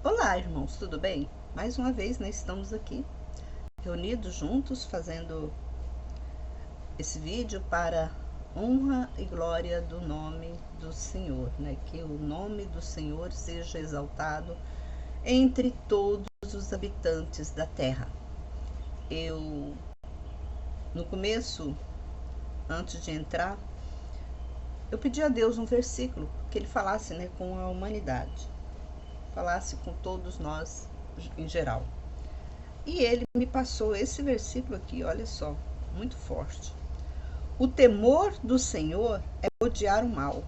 Olá, irmãos, tudo bem? Mais uma vez, né, estamos aqui reunidos juntos fazendo esse vídeo para honra e glória do nome do Senhor, né? Que o nome do Senhor seja exaltado entre todos os habitantes da terra. No começo, antes de entrar, eu pedi a Deus um versículo que ele falasse, né, com a humanidade, falasse com todos nós em geral. E ele me passou esse versículo aqui, olha só, muito forte. O temor do Senhor é odiar o mal.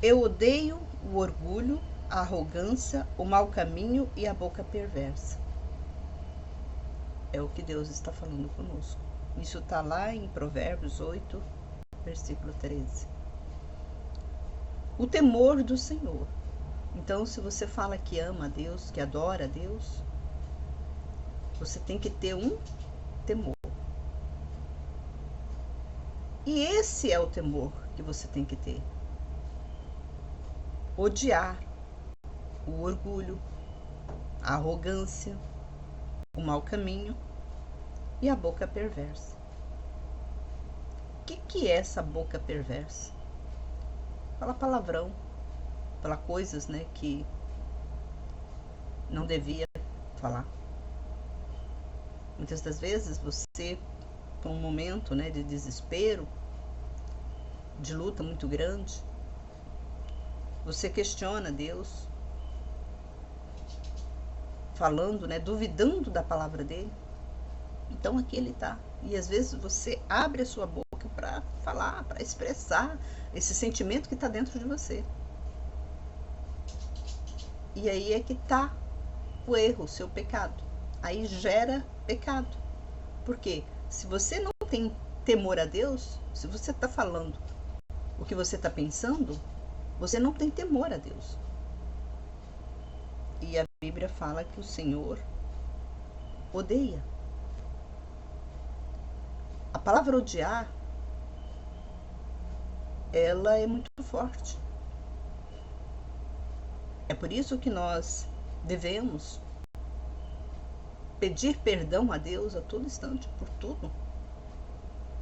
Eu odeio o orgulho, a arrogância, o mau caminho e a boca perversa. É o que Deus está falando conosco. Isso está lá em Provérbios 8, versículo 13. O temor do Senhor. Então, se você fala que ama a Deus, que adora a Deus, você tem que ter um temor. E esse é o temor que você tem que ter. Odiar o orgulho, a arrogância, o mau caminho e a boca perversa. O que é essa boca perversa? Fala palavrão, fala coisas, né, que não devia falar. Muitas das vezes você, por um momento, né, de desespero, de luta muito grande, você questiona Deus, falando, né, duvidando da palavra dele. Então aqui ele está. E às vezes você abre a sua boca para falar, para expressar esse sentimento que está dentro de você. E aí é que está o erro, o seu pecado. Aí gera pecado. Porque se você não tem temor a Deus, se você está falando o que você está pensando, você não tem temor a Deus. E a Bíblia fala que o Senhor odeia. A palavra odiar, ela é muito forte. É por isso que nós devemos pedir perdão a Deus a todo instante, por tudo.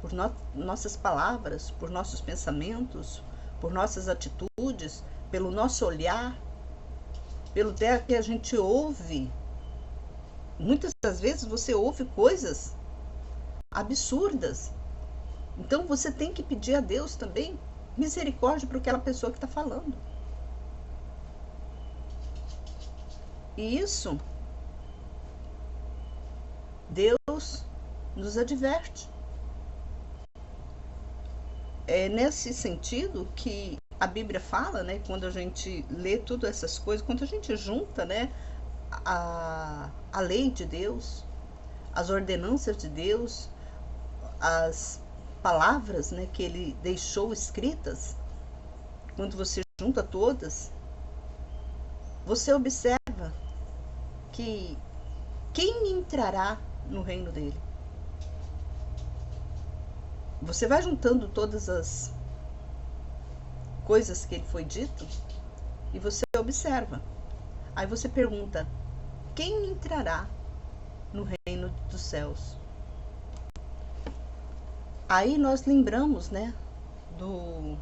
Por nossas palavras, por nossos pensamentos, por nossas atitudes, pelo nosso olhar, pelo que a gente ouve. Muitas das vezes você ouve coisas absurdas. Então você tem que pedir a Deus também misericórdia para aquela pessoa que está falando. E isso, Deus nos adverte. É nesse sentido que a Bíblia fala, né, quando a gente lê todas essas coisas, quando a gente junta, né, a lei de Deus, as ordenanças de Deus, as palavras, né, que ele deixou escritas, quando você junta todas, você observa que quem entrará no reino dele? Você vai juntando todas as coisas que ele foi dito e você observa. Aí você pergunta: quem entrará no reino dos céus? Aí nós lembramos, né, do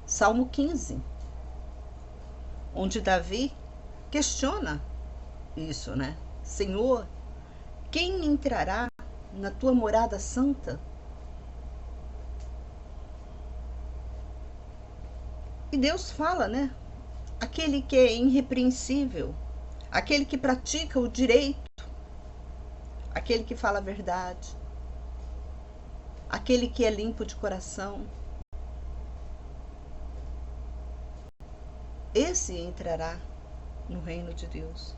Salmo 15, onde Davi questiona isso, né? Senhor, quem entrará na tua morada santa? E Deus fala, né? Aquele que é irrepreensível, aquele que pratica o direito, aquele que fala a verdade, aquele que é limpo de coração. Esse entrará no reino de Deus.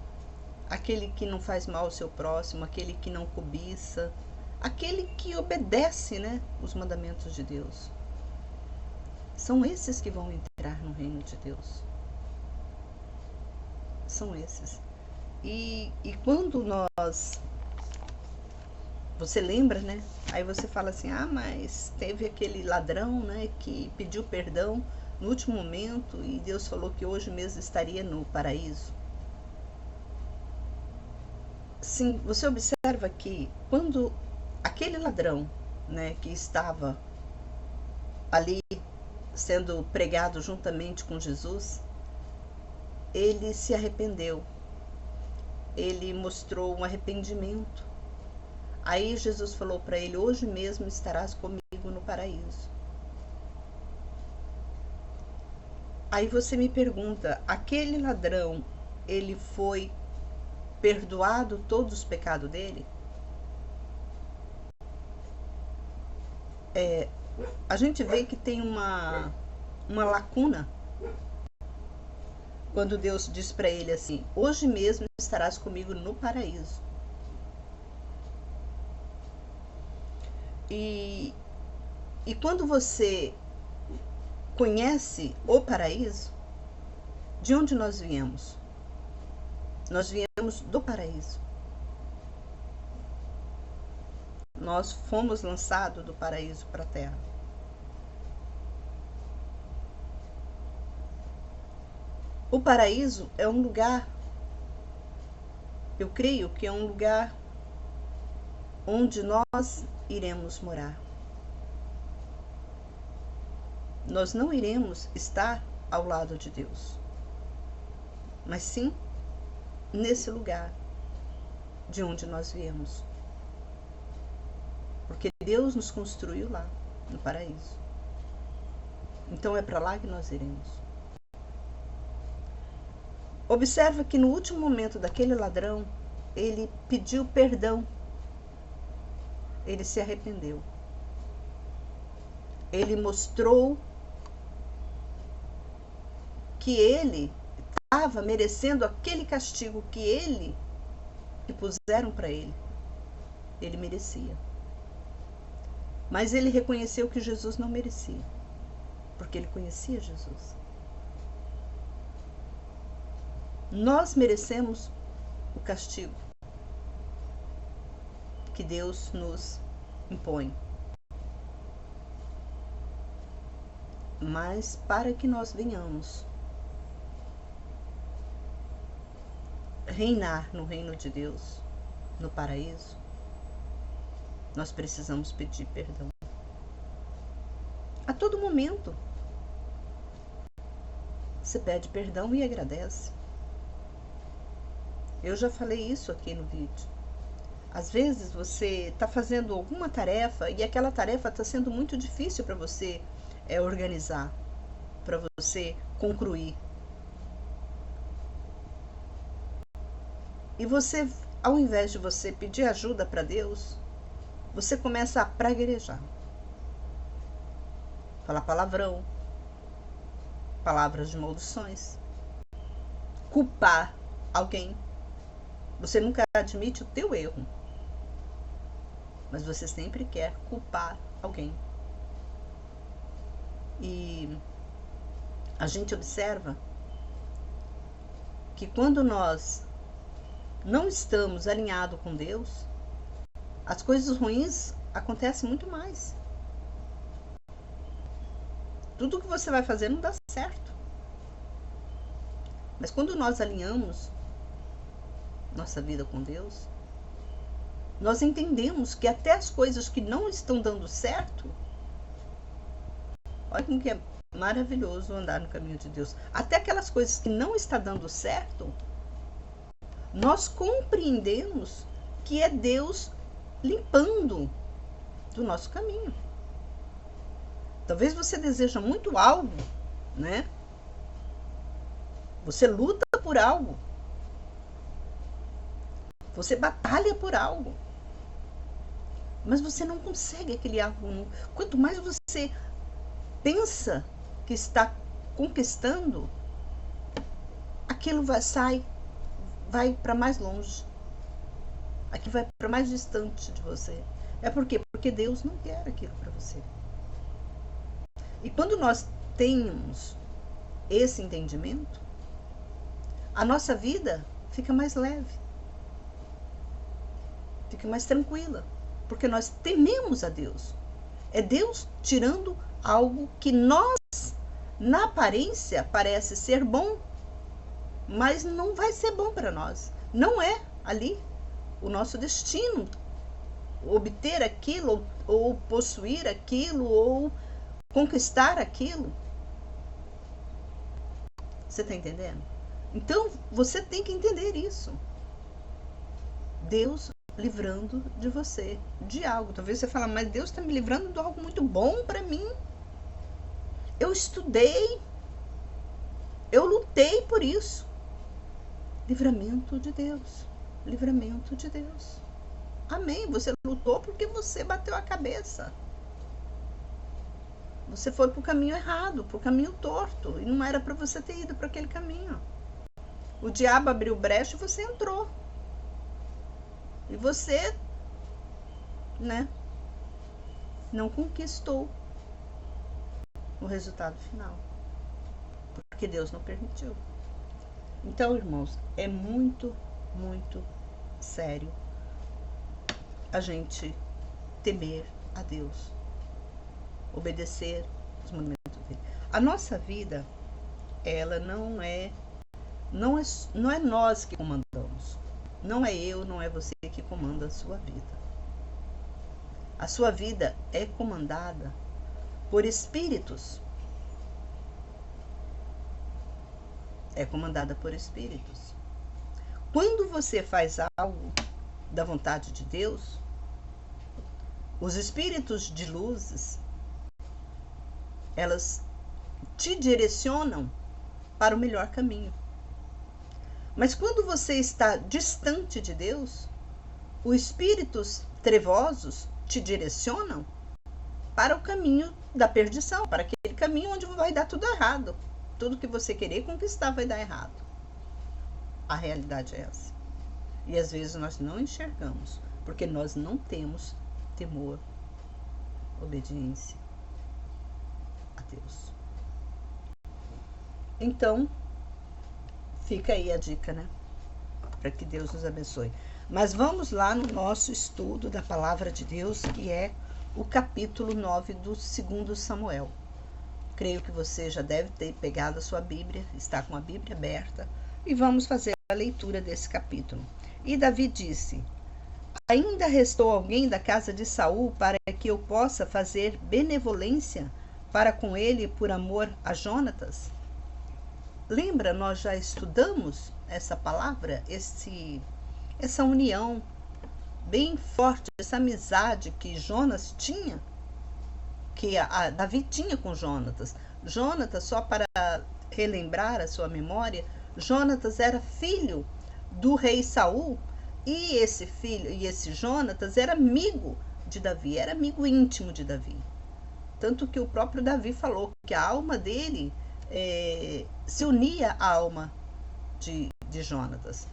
Aquele que não faz mal ao seu próximo, aquele que não cobiça, aquele que obedece, né, os mandamentos de Deus. São esses que vão entrar no reino de Deus. São esses. E quando você lembra, né? Aí você fala assim, mas teve aquele ladrão, né, que pediu perdão no último momento e Deus falou que hoje mesmo estaria no paraíso. sim, você observa que quando aquele ladrão, né, que estava ali sendo pregado juntamente com Jesus, ele se arrependeu, ele mostrou um arrependimento. Aí Jesus falou para ele: hoje mesmo estarás comigo no paraíso. Aí você me pergunta: aquele ladrão, ele foi perdoado todos os pecados dele? A gente vê que tem uma lacuna quando Deus diz para ele assim: hoje mesmo estarás comigo no paraíso. E, e quando você conhece o paraíso, de onde nós viemos? Nós viemos do paraíso. Nós fomos lançados do paraíso para a terra. O paraíso é um lugar, eu creio que é um lugar onde nós iremos morar. Nós não iremos estar ao lado de Deus, mas sim nesse lugar de onde nós viemos. Porque Deus nos construiu lá, no paraíso. Então é para lá que nós iremos. Observa que no último momento daquele ladrão, ele pediu perdão. Ele se arrependeu. Ele mostrou que ele estava merecendo aquele castigo que puseram para ele. Ele merecia. Mas ele reconheceu que Jesus não merecia, porque ele conhecia Jesus. Nós merecemos o castigo que Deus nos impõe. Mas para que nós venhamos reinar no reino de Deus, no paraíso, nós precisamos pedir perdão. A todo momento, você pede perdão e agradece. Eu já falei isso aqui no vídeo. Às vezes você está fazendo alguma tarefa e aquela tarefa está sendo muito difícil para você organizar, para você concluir. E você, ao invés de você pedir ajuda para Deus, você começa a praguejar. Falar palavrão, palavras de maldições, culpar alguém. Você nunca admite o teu erro, mas você sempre quer culpar alguém. E a gente observa que quando nós não estamos alinhados com Deus, as coisas ruins acontecem muito mais. Tudo que você vai fazer não dá certo. Mas quando nós alinhamos nossa vida com Deus, nós entendemos que até as coisas que não estão dando certo, olha como que é maravilhoso andar no caminho de Deus. Até aquelas coisas que não estão dando certo, nós compreendemos que é Deus limpando do nosso caminho. Talvez você deseja muito algo, né? Você luta por algo. Você batalha por algo. Mas você não consegue aquele algo. Quanto mais você pensa que está conquistando, aquilo vai para mais longe. Aquilo vai para mais distante de você. É por quê? Porque Deus não quer aquilo para você. E quando nós temos esse entendimento, a nossa vida fica mais leve. Fica mais tranquila, porque nós tememos a Deus. É Deus tirando algo que nós, na aparência, parece ser bom, mas não vai ser bom para nós. Não é ali o nosso destino, obter aquilo, ou possuir aquilo, ou conquistar aquilo. Você está entendendo? Então, você tem que entender isso. Deus livrando de você de algo. Talvez você fale, mas Deus está me livrando de algo muito bom para mim. Eu estudei, eu lutei por isso. Livramento de Deus. Livramento de Deus. Amém. Você lutou porque você bateu a cabeça. Você foi para o caminho errado, para o caminho torto. E não era para você ter ido para aquele caminho. O diabo abriu brecha e você entrou. E você, né, não conquistou o resultado final. Porque Deus não permitiu. Então, irmãos, é muito, muito sério a gente temer a Deus. Obedecer os mandamentos dele. A nossa vida, ela não é nós que comandamos. Não é eu, não é você que comanda a sua vida. A sua vida é comandada por espíritos. É comandada por espíritos. Quando você faz algo da vontade de Deus, os espíritos de luzes, elas te direcionam para o melhor caminho. Mas quando você está distante de Deus, os espíritos trevosos te direcionam para o caminho da perdição, para aquele caminho onde vai dar tudo errado. Tudo que você querer conquistar vai dar errado. A realidade é essa. E às vezes nós não enxergamos, porque nós não temos temor, obediência a Deus. Então, fica aí a dica, né? Para que Deus nos abençoe. Mas vamos lá no nosso estudo da Palavra de Deus, que é o capítulo 9 do 2 Samuel. Creio que você já deve ter pegado a sua Bíblia, está com a Bíblia aberta, e vamos fazer a leitura desse capítulo. E Davi disse: ainda restou alguém da casa de Saul para que eu possa fazer benevolência para com ele por amor a Jonatas? Lembra, nós já estudamos essa palavra, essa união bem forte, essa amizade que Jonas tinha, que a Davi tinha com Jonatas. Jonatas, só para relembrar a sua memória, Jonatas era filho do rei Saul, e esse filho, e esse Jonatas era amigo de Davi, era amigo íntimo de Davi. Tanto que o próprio Davi falou que a alma dele se unia à alma de Jonatas.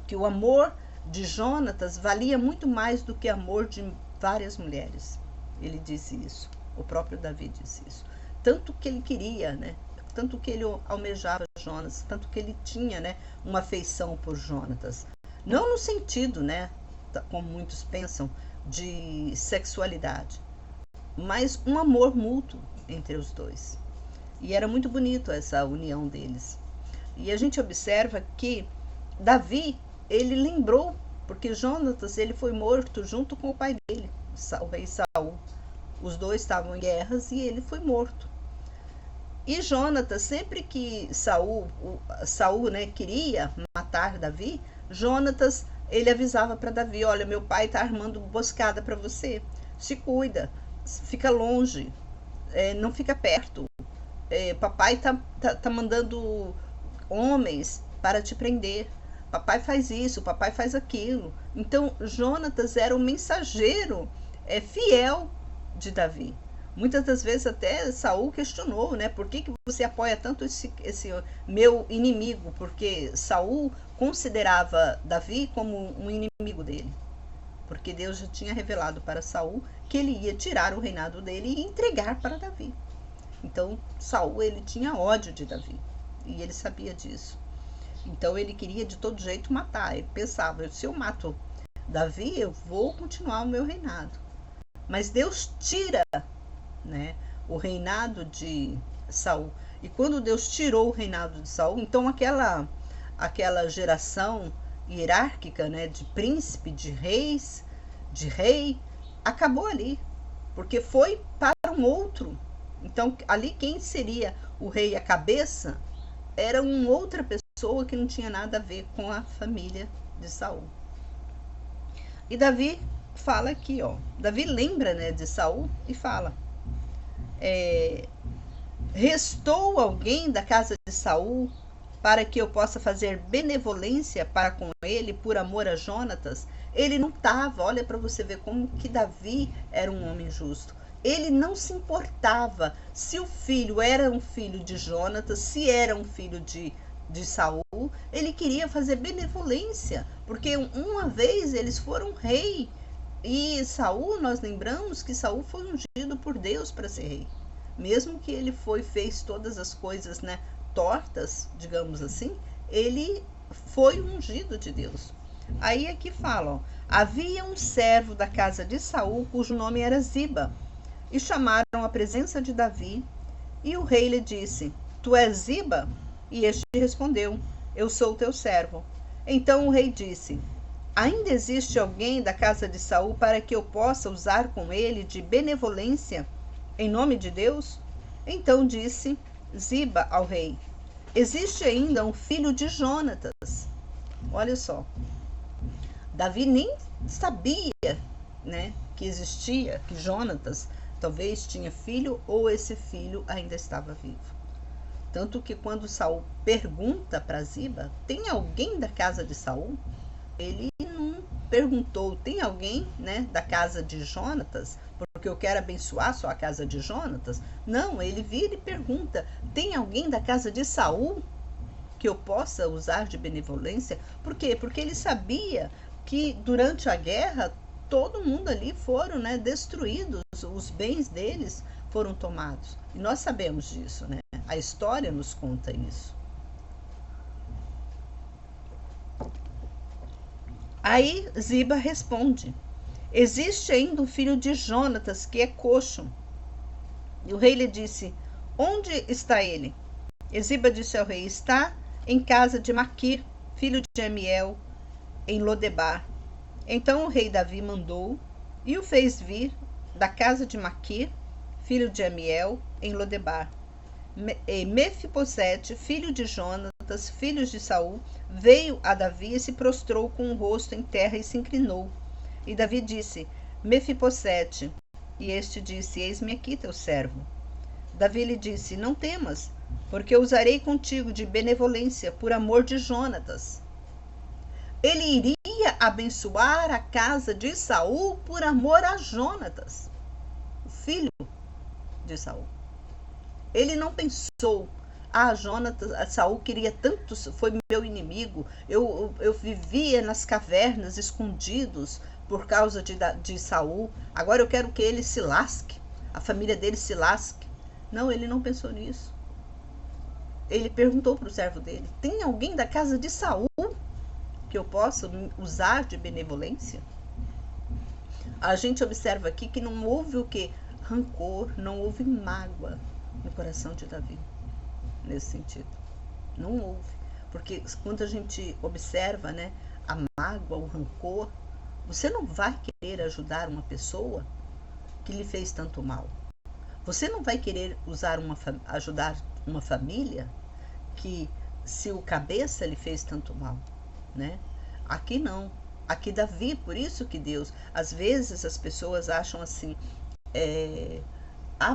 Que o amor de Jonatas valia muito mais do que o amor de várias mulheres. Ele disse isso, o próprio Davi disse isso. Tanto que ele queria, né? Tanto que ele almejava Jonatas, tanto que ele tinha, né, uma afeição por Jonatas. Não no sentido, né, como muitos pensam, de sexualidade, mas um amor mútuo entre os dois. E era muito bonito essa união deles. E a gente observa que Davi, ele lembrou, porque Jonatas, ele foi morto junto com o pai dele, o rei Saul. Os dois estavam em guerras e ele foi morto. E Jonatas, sempre que Saul, né, queria matar Davi, Jonatas, ele avisava para Davi: olha, meu pai está armando emboscada para você, se cuida, fica longe, não fica perto. Papai tá mandando homens para te prender, papai faz isso, papai faz aquilo. Então Jonatas era o mensageiro fiel de Davi. Muitas das vezes até Saul questionou, né? Por que você apoia tanto esse meu inimigo? Porque Saul considerava Davi como um inimigo dele. Porque Deus já tinha revelado para Saul que ele ia tirar o reinado dele e entregar para Davi. Então Saul, ele tinha ódio de Davi. E ele sabia disso. Então ele queria de todo jeito matar. Ele pensava: se eu mato Davi, eu vou continuar o meu reinado. Mas Deus tira, né, o reinado de Saul. E quando Deus tirou o reinado de Saul, então aquela geração hierárquica, né, de príncipe, de reis, de rei, acabou ali, porque foi para um outro. Então, ali quem seria o rei, a cabeça, era uma outra pessoa que não tinha nada a ver com a família de Saul. E Davi fala aqui, ó, Davi lembra, né, de Saul e fala, restou alguém da casa de Saul para que eu possa fazer benevolência para com ele por amor a Jonatas? Ele não estava, olha para você ver como que Davi era um homem justo. Ele não se importava se o filho era um filho de Jonatas, se era um filho de Saul. Ele queria fazer benevolência, porque uma vez eles foram rei. E Saul, nós lembramos que Saul foi ungido por Deus para ser rei. Mesmo que ele fez todas as coisas, né, tortas, digamos assim, ele foi ungido de Deus. Aí aqui falam, havia um servo da casa de Saul, cujo nome era Ziba, e chamaram à presença de Davi, e o rei lhe disse, tu és Ziba? E este respondeu, eu sou teu servo. Então o rei disse, ainda existe alguém da casa de Saul para que eu possa usar com ele de benevolência em nome de Deus? Então disse Ziba ao rei, existe ainda um filho de Jonatas. Olha só, Davi nem sabia, né, que existia, que Jonatas talvez tinha filho ou esse filho ainda estava vivo. Tanto que quando Saul pergunta para Ziba, tem alguém da casa de Saul? Ele não perguntou, tem alguém, né, da casa de Jonatas, porque eu quero abençoar só a casa de Jonatas? Não, ele vira e pergunta, tem alguém da casa de Saul que eu possa usar de benevolência? Por quê? Porque ele sabia que durante a guerra todo mundo ali foram, né, destruídos, os bens deles foram tomados. E nós sabemos disso, né? A história nos conta isso. Aí Ziba responde, existe ainda um filho de Jonatas que é coxo. E o rei lhe disse, onde está ele? E Ziba disse ao rei, está em casa de Maquir, filho de Amiel, em Lodebar. Então o rei Davi mandou e o fez vir da casa de Maquir, filho de Amiel, em Lodebar. E Mefibosete, filho de Jonatas, filho de Saul, veio a Davi e se prostrou com o rosto em terra e se inclinou. E Davi disse, Mefibosete. E este disse, eis-me aqui teu servo. Davi lhe disse, não temas, porque eu usarei contigo de benevolência por amor de Jonatas. Ele iria abençoar a casa de Saul por amor a Jonatas, o filho de Saul. Ele não pensou, Jonatas, Saul queria tanto, foi meu inimigo, eu vivia nas cavernas escondidos por causa de Saul, agora eu quero que ele se lasque, a família dele se lasque. Não, ele não pensou nisso. Ele perguntou para o servo dele, tem alguém da casa de Saul que eu possa usar de benevolência? A gente observa aqui que não houve o que? Rancor, não houve mágoa no coração de Davi, nesse sentido. Não houve. Porque quando a gente observa, né, a mágoa, o rancor, você não vai querer ajudar uma pessoa que lhe fez tanto mal. Você não vai querer ajudar uma família que, se o cabeça lhe fez tanto mal, né? Aqui não. Aqui Davi, por isso que Deus, às vezes as pessoas acham assim,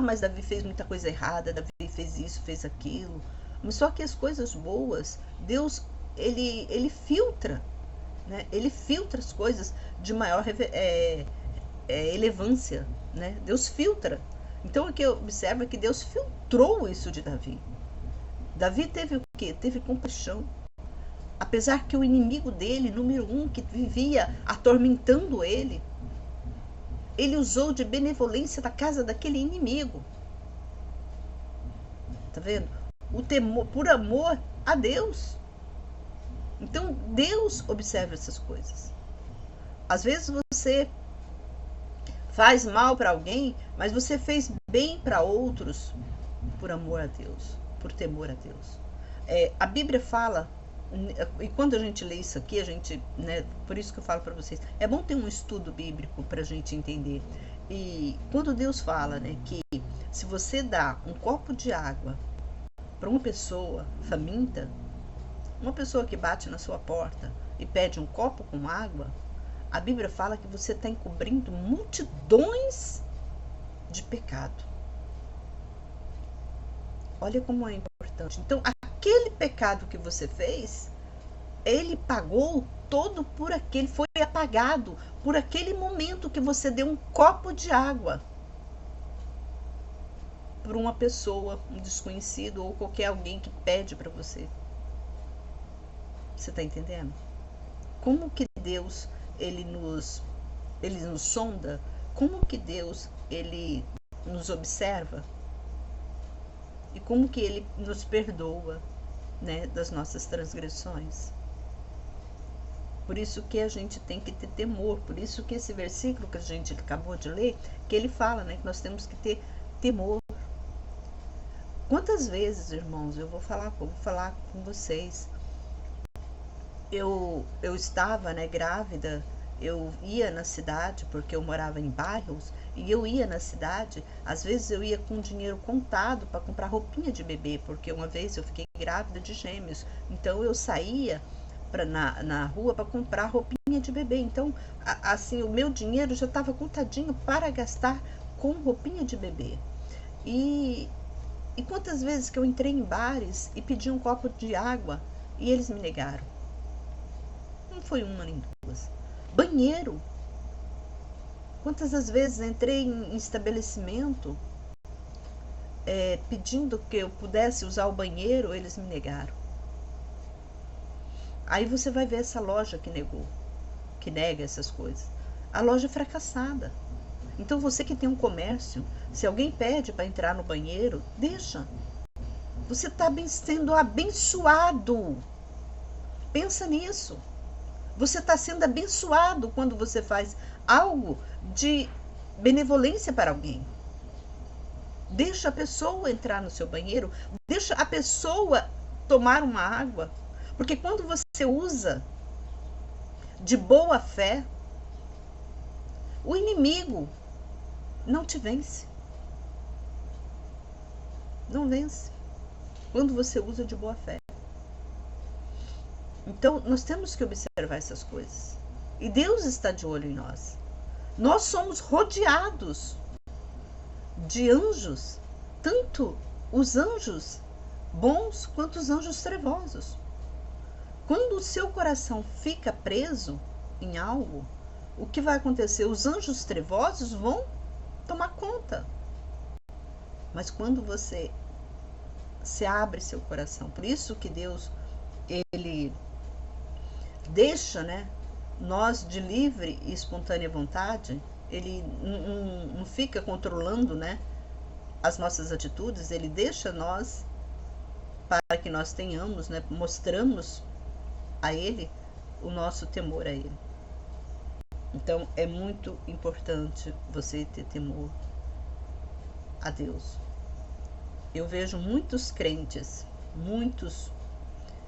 mas Davi fez muita coisa errada, Davi fez isso, fez aquilo. Mas só que as coisas boas, Deus, ele filtra, né? Ele filtra as coisas de maior relevância, né? Deus filtra. Então aqui observa que Deus filtrou isso de Davi. Davi teve o quê? Teve compaixão. Apesar que o inimigo dele, número 1, que vivia atormentando ele usou de benevolência da casa daquele inimigo. Tá vendo? O temor, por amor a Deus. Então Deus observa essas coisas. Às vezes você faz mal para alguém, mas você fez bem para outros por amor a Deus, por temor a Deus. A Bíblia fala e quando a gente lê isso aqui, a gente, né, por isso que eu falo para vocês, é bom ter um estudo bíblico para a gente entender. E quando Deus fala, né, que se você dá um copo de água para uma pessoa faminta, uma pessoa que bate na sua porta e pede um copo com água, a Bíblia fala que você está encobrindo multidões de pecado. Olha como é importante. Então, aquele pecado que você fez, ele pagou todo por aquele, foi apagado por aquele momento que você deu um copo de água para uma pessoa, um desconhecido ou qualquer alguém que pede para você. Você está entendendo? Como que Deus ele nos sonda? Como que Deus ele nos observa? E como que ele nos perdoa, né, das nossas transgressões? Por isso que a gente tem que ter temor, por isso que esse versículo que a gente acabou de ler, que ele fala, né, que nós temos que ter temor. Quantas vezes, irmãos, eu vou falar com vocês, eu estava, né, grávida, eu ia na cidade, porque eu morava em bairros, e eu ia na cidade, às vezes eu ia com dinheiro contado para comprar roupinha de bebê, porque uma vez eu fiquei grávida de gêmeos, então eu saía na rua para comprar roupinha de bebê, então assim, o meu dinheiro já estava contadinho para gastar com roupinha de bebê. E quantas vezes que eu entrei em bares e pedi um copo de água e eles me negaram. Não foi uma nem duas. Banheiro. Quantas das vezes entrei em estabelecimento pedindo que eu pudesse usar o banheiro, eles me negaram. Aí você vai ver essa loja que negou, que nega essas coisas. A loja é fracassada. Então você que tem um comércio, se alguém pede para entrar no banheiro, deixa. Você está sendo abençoado. Pensa nisso. Você está sendo abençoado quando você faz algo de benevolência para alguém. Deixa a pessoa entrar no seu banheiro, deixa a pessoa tomar uma água, porque quando você usa de boa fé, o inimigo não te vence. Não vence. Quando você usa de boa fé. Então, nós temos que observar essas coisas. E Deus está de olho em nós. Nós somos rodeados de anjos, tanto os anjos bons quanto os anjos trevosos. Quando o seu coração fica preso em algo, o que vai acontecer? Os anjos trevosos vão tomar conta. Mas quando você se abre seu coração, por isso que Deus, ele deixa, né, nós de livre e espontânea vontade, ele não fica controlando, né, as nossas atitudes, ele deixa nós para que nós tenhamos, né, mostramos a ele o nosso temor a ele. Então é muito importante você ter temor a Deus. Eu vejo muitos crentes,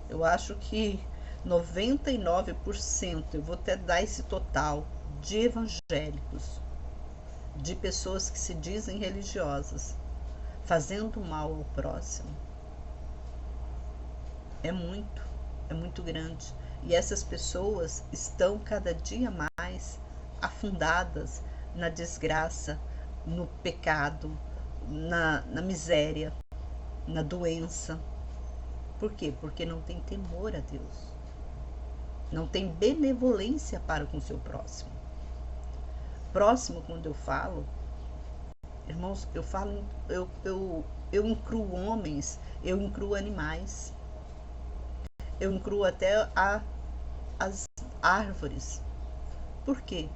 eu acho que 99%, eu vou até dar esse total, de evangélicos, de pessoas que se dizem religiosas, fazendo mal ao próximo. É muito grande. E essas pessoas estão cada dia mais afundadas na desgraça, no pecado, na miséria, na doença. Por quê? Porque não tem temor a Deus. Não tem benevolência para com o seu próximo. Próximo, quando eu falo, irmãos, eu incluo homens, eu incluo animais, eu incluo até as árvores. Por quê?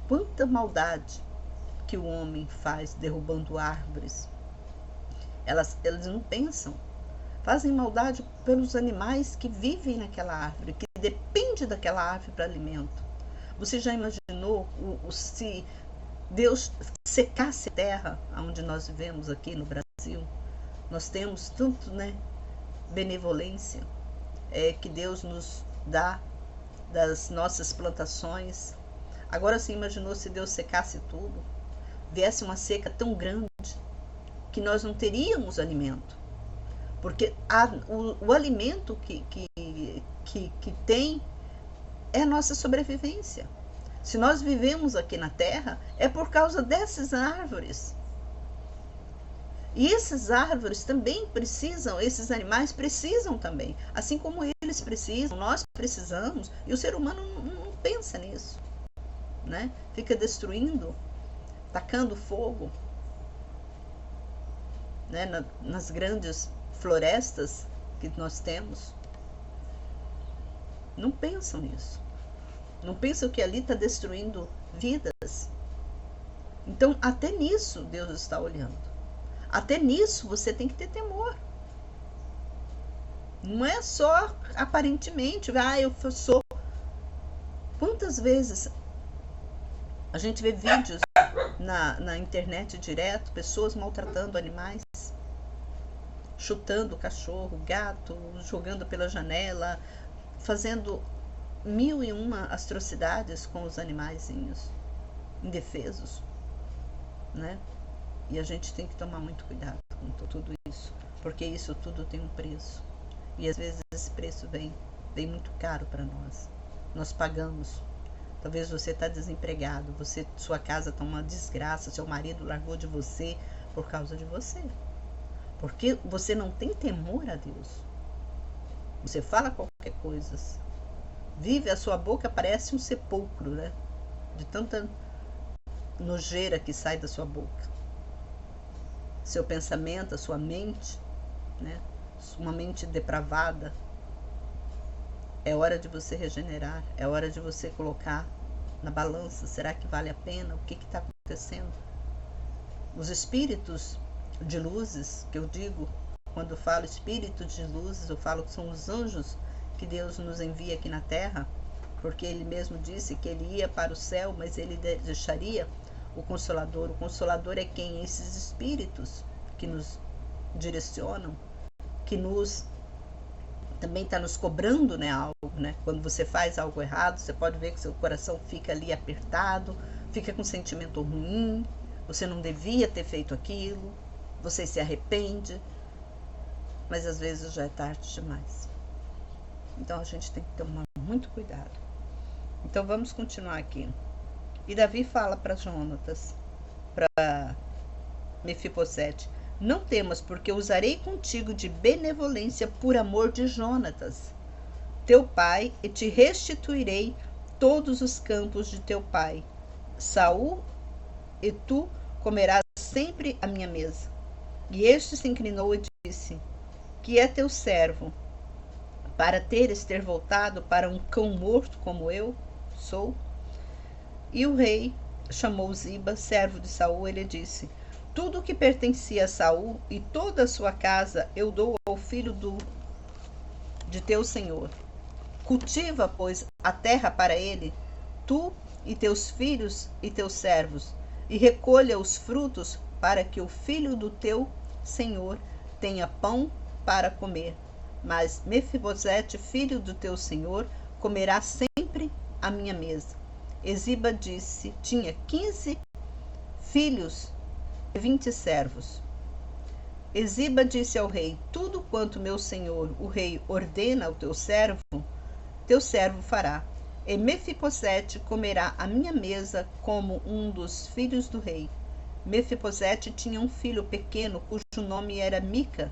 Quanta maldade que o homem faz derrubando árvores. Elas não pensam. Fazem maldade pelos animais que vivem naquela árvore, que depende daquela árvore para alimento. Você já imaginou se Deus secasse a terra onde nós vivemos aqui no Brasil? Nós temos tanto, né, benevolência. que Deus nos dá das nossas plantações. Agora você imaginou se Deus secasse tudo? Viesse uma seca tão grande que nós não teríamos alimento. Porque o alimento que tem é a nossa sobrevivência. Se nós vivemos aqui na Terra, é por causa dessas árvores. E essas árvores também precisam, esses animais precisam também. Assim como eles precisam, nós precisamos. E o ser humano não pensa nisso, né? Fica destruindo, tacando fogo, né? Nas grandes florestas que nós temos. Não pensam nisso. Não pensam que ali está destruindo vidas. Então, até nisso Deus está olhando. Até nisso você tem que ter temor. Não é só aparentemente, eu sou. Quantas vezes a gente vê vídeos na internet direto, pessoas maltratando animais, chutando o cachorro, gato, jogando pela janela, fazendo 1001 atrocidades com os animaizinhos indefesos, né? E a gente tem que tomar muito cuidado com tudo isso, porque isso tudo tem um preço. E às vezes esse preço vem muito caro para nós. Nós pagamos. Talvez você está desempregado, sua casa está uma desgraça, seu marido largou de você por causa de você. Porque você não tem temor a Deus. Você fala qualquer coisa. Vive, a sua boca parece um sepulcro, né? De tanta nojeira que sai da sua boca. Seu pensamento, a sua mente, né? Uma mente depravada. É hora de você regenerar. É hora de você colocar na balança. Será que vale a pena? O que está acontecendo? Os espíritos de luzes, que eu digo, quando eu falo espíritos de luzes, eu falo que são os anjos que Deus nos envia aqui na Terra, porque Ele mesmo disse que Ele ia para o céu, mas Ele deixaria o Consolador. O Consolador é quem? Esses espíritos que nos direcionam, que nos também está nos cobrando, né, algo, né? Quando você faz algo errado, você pode ver que seu coração fica ali apertado, fica com sentimento ruim, você não devia ter feito aquilo, você se arrepende, mas às vezes já é tarde demais. Então a gente tem que tomar muito cuidado. Então vamos continuar aqui. E Davi fala para Jonatas, para Mefibosete: não temas, porque usarei contigo de benevolência por amor de Jonatas, teu pai, e te restituirei todos os campos de teu pai, Saul, e tu comerás sempre à minha mesa. E este se inclinou e disse: que é teu servo, para teres ter voltado para um cão morto como eu sou? E o rei chamou Ziba, servo de Saul, e lhe disse: tudo o que pertencia a Saul e toda a sua casa eu dou ao filho de teu senhor. Cultiva, pois, a terra para ele, tu e teus filhos e teus servos, e recolha os frutos, para que o filho do teu senhor tenha pão para comer. Mas Mefibosete, filho do teu senhor, comerá sempre à minha mesa. E Ziba tinha 15 filhos e 20 servos. E Ziba disse ao rei: tudo quanto meu senhor, o rei, ordena ao teu servo fará. E Mefibosete comerá à minha mesa como um dos filhos do rei. Mefibosete tinha um filho pequeno, cujo nome era Mica,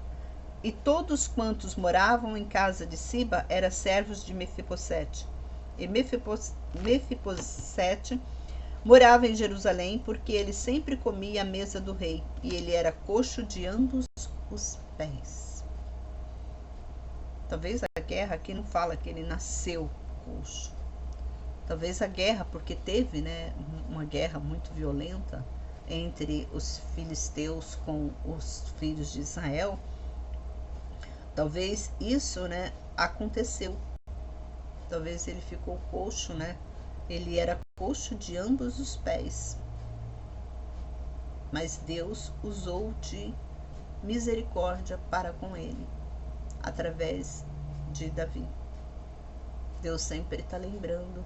e todos quantos moravam em casa de Ziba eram servos de Mefibosete. E Mefibosete morava em Jerusalém, porque ele sempre comia à mesa do rei, e ele era coxo de ambos os pés. Talvez a guerra aqui não fala que ele nasceu coxo. Talvez a guerra, porque teve, né, uma guerra muito violenta entre os filisteus com os filhos de Israel. Talvez isso, né, aconteceu. Talvez ele ficou coxo, né? Ele era coxo de ambos os pés. Mas Deus usou de misericórdia para com ele, através de Davi. Deus sempre está lembrando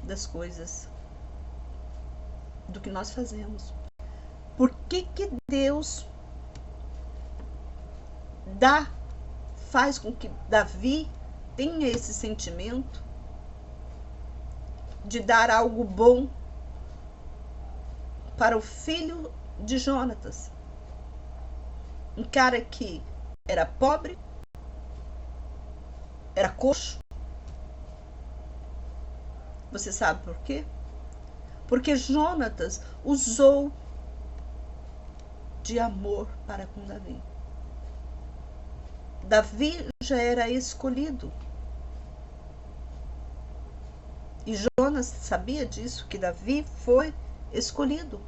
das coisas, do que nós fazemos. Por que Deus faz com que Davi tenha esse sentimento de dar algo bom para o filho de Jonatas? Um cara que era pobre, era coxo. Você sabe por quê? Porque Jonatas usou de amor para com Davi. Davi já era escolhido. E Jonas sabia disso, que Davi foi escolhido.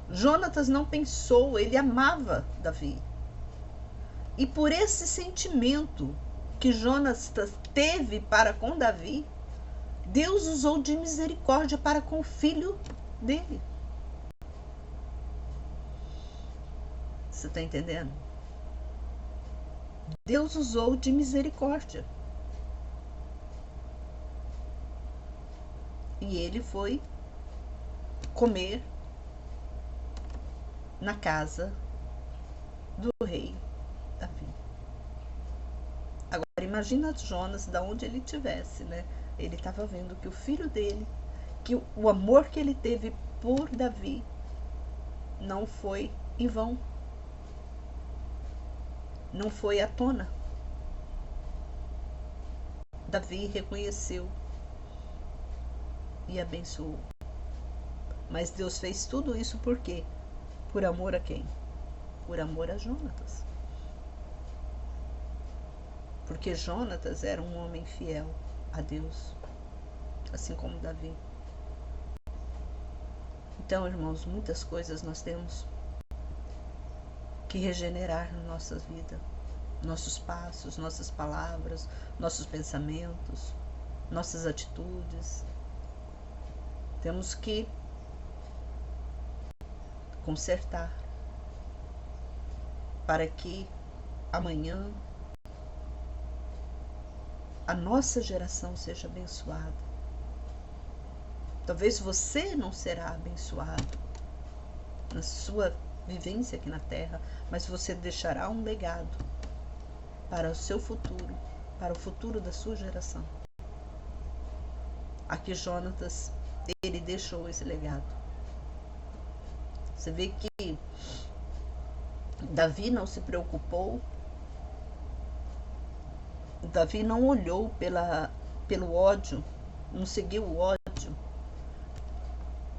Jonatas não pensou, ele amava Davi. E por esse sentimento que Jonas teve para com Davi, Deus usou de misericórdia para com o filho dele. Você está entendendo? Deus usou de misericórdia. E ele foi comer na casa do rei Davi. Agora imagina Jonas, da onde ele estivesse, né? Ele estava vendo que o filho dele, que o amor que ele teve por Davi não foi em vão, não foi à tona. Davi reconheceu e abençoou. Mas Deus fez tudo isso por quê? Por amor a quem? Por amor a Jonatas. Porque Jonatas era um homem fiel a Deus, assim como Davi. Então, irmãos, muitas coisas nós temos que regenerar na nossa vida. Nossos passos, nossas palavras, nossos pensamentos, nossas atitudes. Temos que consertar para que amanhã a nossa geração seja abençoada. Talvez você não será abençoado na sua vivência aqui na Terra, mas você deixará um legado para o seu futuro, para o futuro da sua geração. Aqui Jonatas, ele deixou esse legado. Você vê que Davi não se preocupou, Davi não olhou pelo ódio, não seguiu o ódio,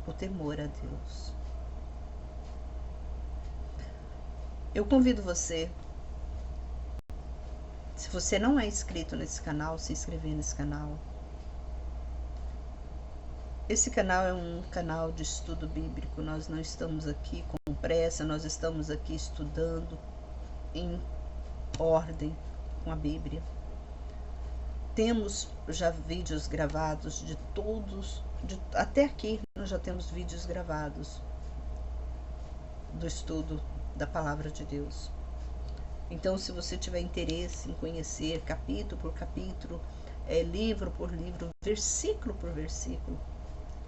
o temor a Deus. Eu convido você, se você não é inscrito nesse canal, se inscrever nesse canal. Esse canal é um canal de estudo bíblico, nós não estamos aqui com pressa, nós estamos aqui estudando em ordem com a Bíblia. Temos já vídeos gravados de todos, até aqui nós já temos vídeos gravados do estudo da Palavra de Deus. Então, se você tiver interesse em conhecer capítulo por capítulo, livro por livro, versículo por versículo,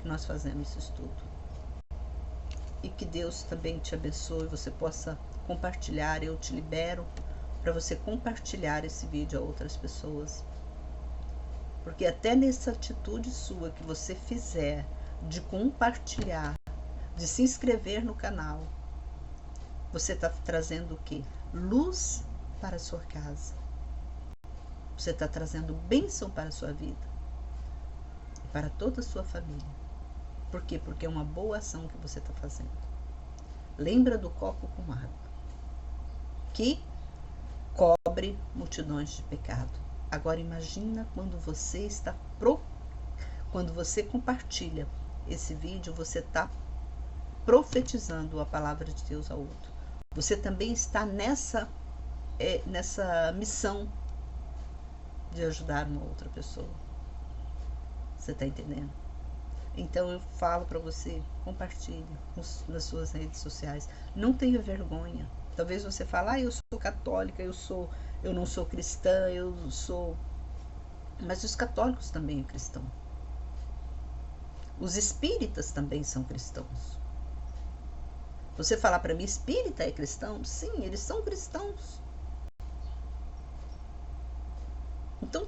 que nós fazemos esse estudo. E que Deus também te abençoe, você possa compartilhar. Eu te libero para você compartilhar esse vídeo a outras pessoas. Porque até nessa atitude sua que você fizer de compartilhar, de se inscrever no canal, você está trazendo o quê? Luz para a sua casa. Você está trazendo bênção para a sua vida e para toda a sua família. Por quê? Porque é uma boa ação que você está fazendo. Lembra do copo com água, que cobre multidões de pecado. Agora imagina quando você quando você compartilha esse vídeo, você está profetizando a palavra de Deus ao outro. Você também está nessa missão de ajudar uma outra pessoa. Você está entendendo? Então eu falo para você, compartilhe nas suas redes sociais. Não tenha vergonha. Talvez você fale, eu sou católica, eu não sou cristã, eu sou... Mas os católicos também são cristãos. Os espíritas também são cristãos. Você falar para mim, espírita é cristão? Sim, eles são cristãos. Então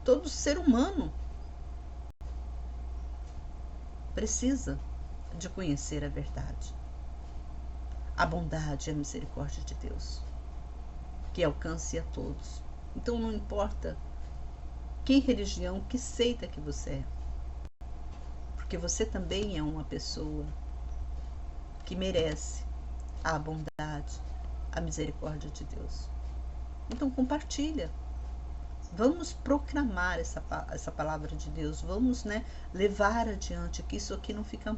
todo ser humano precisa de conhecer a verdade, a bondade e a misericórdia de Deus, que alcance a todos. Então não importa que religião, que seita que você é, porque você também é uma pessoa que merece a bondade, a misericórdia de Deus. Então compartilha. Vamos proclamar essa palavra de Deus, vamos, levar adiante, que isso aqui não fica,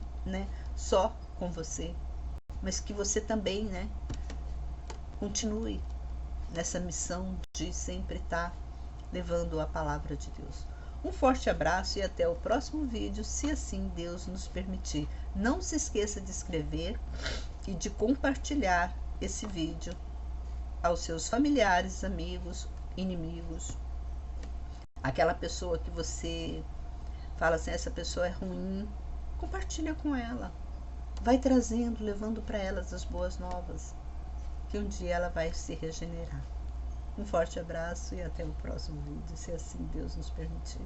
só com você, mas que você também, continue nessa missão de sempre estar levando a palavra de Deus. Um forte abraço e até o próximo vídeo, se assim Deus nos permitir. Não se esqueça de inscrever e de compartilhar esse vídeo aos seus familiares, amigos, inimigos. Aquela pessoa que você fala assim, essa pessoa é ruim, compartilha com ela. Vai trazendo, levando para elas as boas novas, que um dia ela vai se regenerar. Um forte abraço e até o próximo vídeo, se assim Deus nos permitir.